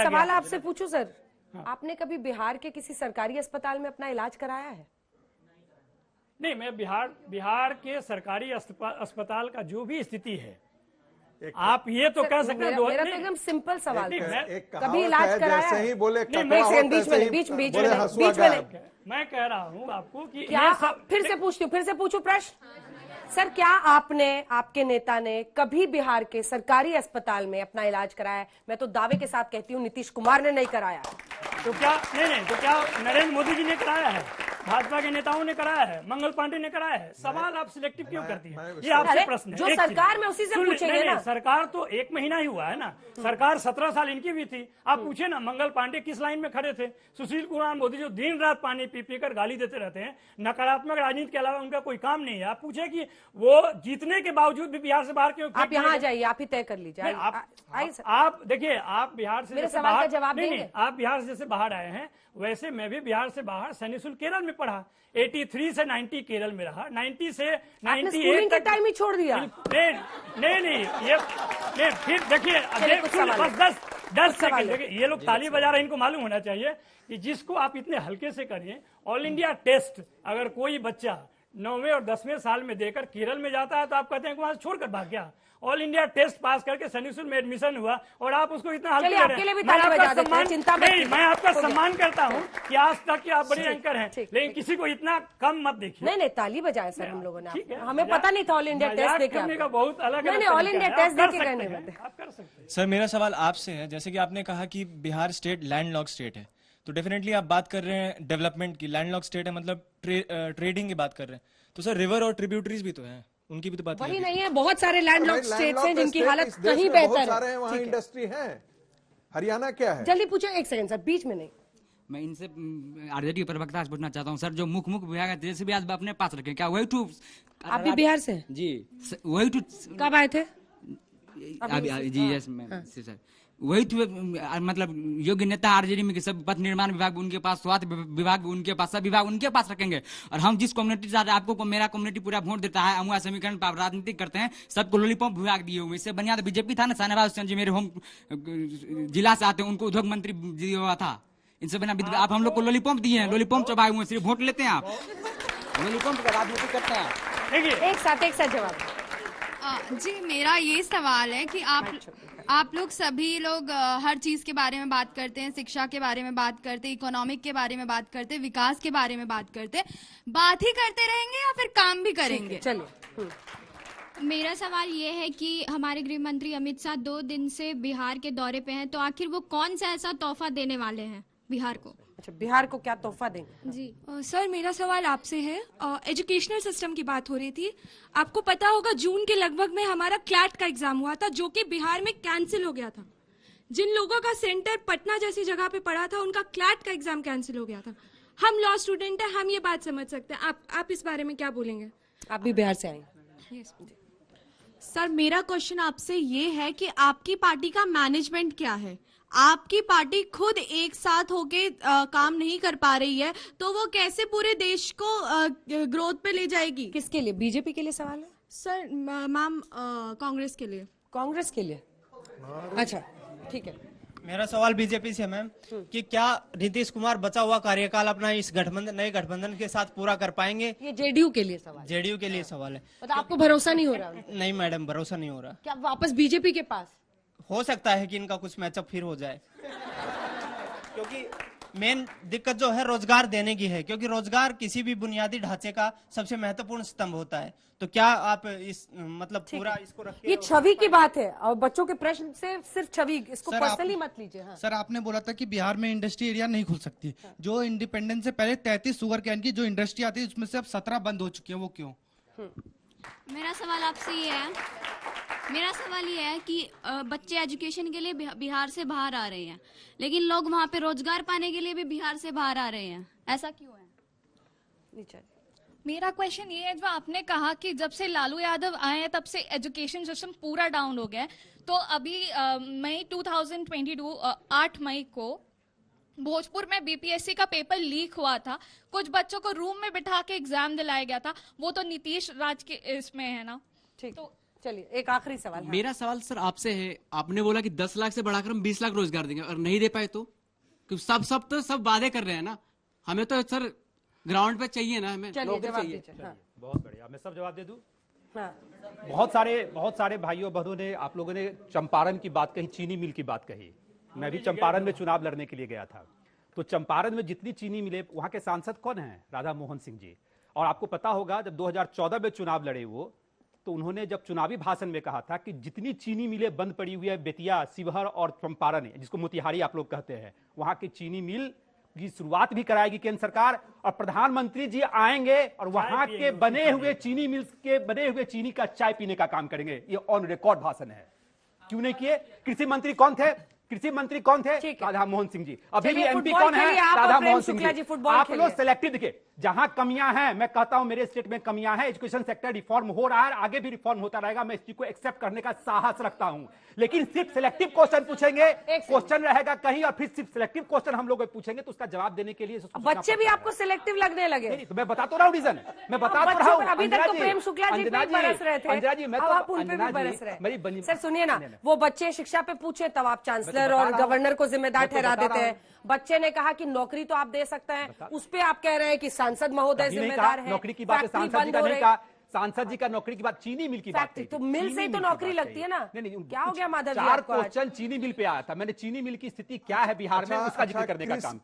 सवाल आपसे पूछूं सर, आपने कभी बिहार के किसी सरकारी अस्पताल में अपना इलाज कराया है? नहीं, मैं बिहार के सरकारी अस्पताल का जो भी स्थिति है, आप ये तो कह सकते हैं। मेरा तो एकदम सिंपल सवाल था, एक कभी इलाज कराया है? ही बोले बीच में मैं कह रहा हूँ आपको कि क्या फिर से पूछूं प्रश्न सर, क्या आपके नेता ने कभी बिहार के सरकारी अस्पताल में अपना इलाज कराया है? मैं तो दावे के साथ कहती हूँ नीतीश कुमार ने नहीं कराया। तो क्या नहीं, तो क्या नरेंद्र मोदी जी ने कराया है? भाजपा के नेताओं ने कराया है? मंगल पांडे ने कराया है? सवाल आप सिलेक्टिव क्यों करती है? ये आपसे प्रश्न है। जो सरकार में उसी से पूछेंगे ना। सरकार तो 1 महीना ही हुआ है ना, सरकार 17 साल इनकी भी थी। आप पूछे ना, मंगल पांडे किस लाइन में खड़े थे? सुशील कुमार मोदी जो दिन रात पानी पी पी कर गाली देते रहते हैं, नकारात्मक राजनीति के अलावा उनका कोई काम नहीं है। आप पूछे कि वो जीतने के बावजूद भी बिहार से बाहर क्यों? आप यहाँ आ जाइए, आप ही तय कर लीजिए। आप देखिए, आप बिहार से मेरे सवाल का जवाब देंगे? आप बिहार से जैसे बाहर आए हैं, वैसे मैं भी बिहार से बाहर सैनिक केरल में पढ़ा। 83 से 90 केरल में रहा, 90 से 98 तक टाइम ही छोड़ दिया। नहीं, ये फिर देखिए, बस 10 सेकंड देखिए, ये लोग ताली बजा रहे हैं, इनको मालूम होना चाहिए कि जिसको आप इतने हल्के से करिए। ऑल इंडिया टेस्ट अगर कोई बच्चा 9वें और 10वें साल में देकर केरल में जाता है तो आप कहते हैं कि वहां छोड़कर भाग गया। ऑल इंडिया टेस्ट पास करके सैनिक में एडमिशन हुआ और आप उसको इतना हल्के ले रहे हैं। मैं आपका सम्मान करता हूं कि आज तक कि आप बड़े एंकर हैं, लेकिन किसी को इतना कम मत देखिए। नहीं, ताली बजाए सर हम लोगों ने। हमें पता नहीं था ऑल इंडिया टेस्ट देके का बहुत अलग। नहीं, ऑल इंडिया टेस्ट देके करने में आप कर सकते हैं। सर, मेरा सवाल आपसे है, जैसे कि आपने कहा कि बिहार स्टेट लैंडलॉक स्टेट है, तो डेफिनेटली आप बात कर रहे हैं डेवलपमेंट की। लैंडलॉक स्टेट है मतलब ट्रेडिंग की बात कर रहे हैं, तो सर रिवर और ट्रिब्यूटरीज भी तो हैं, उनकी भी तो बात वही नहीं है। बहुत सारे लैंडलॉक स्टेट्स हैं जिनकी हालत कहीं बेहतर है। वहाँ इंडस्ट्री है। हरियाणा क्या है? जल्दी पूछो, एक सेकंड सर, बीच में नहीं। मैं इनसे आरजेडी प्रवक्ता से पूछना चाहता हूँ सर, जो मुख्य विभाग है जैसे भी आज अपने पास रखें, क्या वही टू? आप भी बिहार से? जी, वही टू कब आए थे? जी यस मैम सर, वही तो मतलब योग्य नेता आरजेडी में सब पथ निर्माण विभाग भी उनके पास, स्वास्थ्य विभाग भी उनके पास, सब विभाग उनके पास रखेंगे। और हम जिस कम्युनिटी से आपको मेरा कम्युनिटी पूरा वोट देता है, हम समीकरण पर राजनीति करते हैं, सबको लॉलीपॉप विभाग दिए हुए। इससे बढ़िया तो बीजेपी था ना, शाहनवाज हुसैन जी मेरे होम जिला से आते हैं, उनको उद्योग मंत्री दिया हुआ था। इनसे बढ़िया आप हम लोग को लॉलीपॉप दिए हैं, लॉलीपॉप चबाए हुए, सिर्फ वोट लेते हैं आप, लॉलीपॉप का राजनीति करते हैं। एक साथ जवाब। जी, मेरा ये सवाल है कि आप लोग सभी लोग हर चीज के बारे में बात करते हैं, शिक्षा के बारे में बात करते हैं, इकोनॉमिक के बारे में बात करते हैं, विकास के बारे में बात करते हैं। बात ही करते रहेंगे या फिर काम भी करेंगे? चलिए, मेरा सवाल ये है कि हमारे गृह मंत्री अमित शाह 2 दिन से बिहार के दौरे पे हैं, तो आखिर वो कौन सा ऐसा तोहफा देने वाले हैं बिहार को? अच्छा, बिहार को क्या तोहफा देंगे? जी सर, मेरा सवाल आपसे है, एजुकेशनल सिस्टम की बात हो रही थी। आपको पता होगा जून के लगभग में हमारा क्लैट का एग्जाम हुआ था, जो कि बिहार में कैंसिल हो गया था। जिन लोगों का सेंटर पटना जैसी जगह पे पड़ा था, उनका क्लैट का एग्जाम कैंसिल हो गया था। हम लॉ स्टूडेंट हैं, हम ये बात समझ सकते हैं। आप इस बारे में क्या बोलेंगे? आप भी बिहार से आए। सर, मेरा क्वेश्चन आपसे ये है कि आपकी पार्टी का मैनेजमेंट क्या है? आपकी पार्टी खुद एक साथ होके काम नहीं कर पा रही है, तो वो कैसे पूरे देश को ग्रोथ पे ले जाएगी? किसके लिए? बीजेपी के लिए सवाल है सर? मैम, कांग्रेस के लिए। कांग्रेस के लिए? अच्छा, ठीक है। मेरा सवाल बीजेपी से मैम कि क्या नीतीश कुमार बचा हुआ कार्यकाल अपना इस नए गठबंधन के साथ पूरा कर पाएंगे? ये जेडीयू के लिए सवाल। जेडीयू के लिए सवाल है। तो आपको भरोसा नहीं हो रहा? नहीं मैडम, भरोसा नहीं हो रहा। क्या वापस बीजेपी के पास? हो सकता है कि इनका कुछ मैचअप फिर हो जाए, क्योंकि मेन दिक्कत जो है रोजगार देने की है, क्योंकि रोजगार किसी भी बुनियादी ढांचे का सबसे महत्वपूर्ण स्तंभ होता है। तो क्या आप इस मतलब पूरा इसको रखिए? ये छवि की बात है और बच्चों के प्रश्न से सिर्फ छवि, इसको पर्सनली मत लीजिए। हाँ। सर, आपने बोला था कि बिहार में इंडस्ट्री एरिया नहीं खुल सकती। जो इंडिपेंडेंस से पहले 33 शुगर कैन की जो इंडस्ट्री आती है, उसमें से अब 17 बंद हो चुकी है, वो क्यों? मेरा सवाल आपसे ये है कि बच्चे एजुकेशन के लिए बिहार से बाहर आ रहे हैं, लेकिन लोग वहाँ पे रोजगार पाने के लिए भी बिहार से बाहर आ रहे हैं, ऐसा क्यों है? मेरा क्वेश्चन ये है, जो आपने कहा कि जब से लालू यादव आए हैं तब से एजुकेशन सिस्टम पूरा डाउन हो गया है, तो अभी मई 2022 8 मई को भोजपुर में बीपीएससी का पेपर लीक हुआ था। कुछ बच्चों को रूम में बिठा के एग्जाम दिलाया गया था। वो तो नीतीश राज के इसमें है ना। ठीक, तो चलिए एक आखिरी सवाल। हाँ। मेरा सवाल सर आपसे है, आपने बोला कि 10 लाख से बढ़ाकर हम 20 लाख रोजगार देंगे और नहीं दे पाए तो सब वादे कर रहे हैं ना, हमें तो सर ग्राउंड पे चाहिए ना, हमें नौकरी चाहिए। हाँ। बहुत बढ़िया, मैं सब जवाब दे दूं। हाँ। बहुत सारे भाइयों बहनों ने, आप लोगों ने चंपारण की बात कही, चीनी मिल की बात कही। मैं भी चंपारण में चुनाव लड़ने के लिए गया था, तो चंपारण में जितनी चीनी मिले, वहां के सांसद कौन है? राधा मोहन सिंह जी। और आपको पता होगा जब 2014 में चुनाव लड़े वो, तो उन्होंने जब चुनावी भाषण में कहा था कि जितनी चीनी मिलें बंद पड़ी हुई है बेतिया, शिवहर और चंपारण, जिसको मोतिहारी आप लोग कहते हैं, वहां की चीनी मिल की शुरुआत भी कराएगी केंद्र सरकार, और प्रधानमंत्री जी आएंगे और वहां के बने हुए चीनी मिल्स के बने हुए चीनी का चाय पीने का काम करेंगे। ये ऑन रिकॉर्ड भाषण है। क्यों नहीं किए? कृषि मंत्री कौन थे? राधा मोहन सिंह जी। अभी भी एमपी कौन है? राधा मोहन सिंह जी। आप लोग सेलेक्टिव देखिए, जहां कमियां हैं, मैं कहता हूं मेरे स्टेट में कमियां हैं, एजुकेशन सेक्टर रिफॉर्म हो रहा है, आगे भी रिफॉर्म होता रहेगा, मैं इस चीज को एक्सेप्ट करने का साहस रखता हूं। लेकिन सिर्फ सिलेक्टिव क्वेश्चन पूछेंगे, क्वेश्चन रहेगा कहीं, और फिर सिर्फ सिलेक्टिव क्वेश्चन हम लोग पूछेंगे, तो उसका जवाब देने के लिए बच्चे भी आपको सिलेक्टिव लगने लगे। तो मैं बता तो रहा हूं रीजन, मैं बता तो रहा हूं। अभी तक तो प्रेम शुक्ला जी पे बरस रहे थे, अंजना जी, मैं तो आप उन पे भी बरस रहे। सर सुनिए ना, वो बच्चे शिक्षा पे पूछे तब आप चांसलर और गवर्नर को जिम्मेदार ठहरा देते हैं। बच्चे ने कहा कि नौकरी तो आप दे सकते हैं, उस पे आप कह रहे हैं कि सांसद महोदय जिम्मेदार है। नौकरी की बात सांसद जी का नहीं कहा, सांसद जी का नौकरी की बात, चीनी मिल की बात तो मिल से ही तो नौकरी लगती है ना। नहीं, क्या हो गया माधव जी? 4 क्वेश्चन चीनी मिल पे आया था, मैंने चीनी मिल की स्थिति क्या है बिहार में उसका जिक्र करने का काम किया।